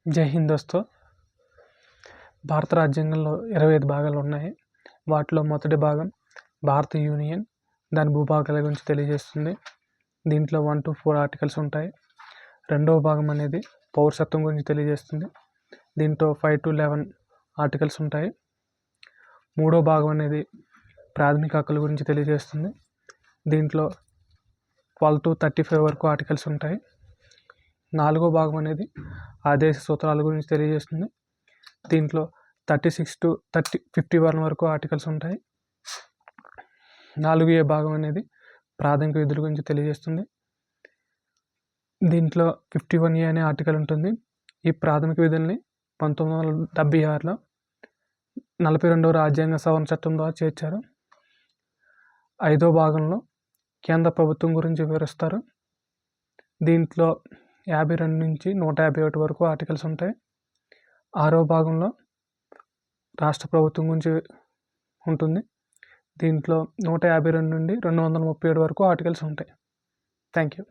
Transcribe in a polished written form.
జై హింద్ దోస్తో. భారత రాజ్యాంగంలో 25 భాగాలు ఉన్నాయి. వాటిలో మొదటి భాగం భారత యూనియన్, దాని భూభాగాల గురించి తెలియజేస్తుంది. దీంట్లో 1 to 4 ఆర్టికల్స్ ఉంటాయి. రెండవ భాగం అనేది పౌరసత్వం గురించి తెలియజేస్తుంది. దీంట్లో 5 to 11 ఆర్టికల్స్ ఉంటాయి. మూడో భాగం అనేది ప్రాథమిక హక్కుల గురించి తెలియజేస్తుంది. దీంట్లో 12 to 35 వరకు ఆర్టికల్స్ ఉంటాయి. నాలుగో భాగం అనేది ఆదేశ సూత్రాల గురించి తెలియజేస్తుంది. దీంట్లో 36 to 51 వరకు ఆర్టికల్స్ ఉంటాయి. 4A భాగం అనేది ప్రాథమిక విధుల గురించి తెలియజేస్తుంది. దీంట్లో 51A అనే ఆర్టికల్ ఉంటుంది. ఈ ప్రాథమిక విధుల్ని 1976లో 42వ రాజ్యాంగ సవరణ చట్టం ద్వారా చేర్చారు. 5వ భాగంలో కేంద్ర ప్రభుత్వం గురించి వివరిస్తారు. దీంట్లో 52 నుంచి 151 వరకు ఆర్టికల్స్ ఉంటాయి. 6వ భాగంలో రాష్ట్ర ప్రభుత్వం గురించి ఉంటుంది. దీంట్లో 152 నుండి 237 వరకు ఆర్టికల్స్ ఉంటాయి. Thank you.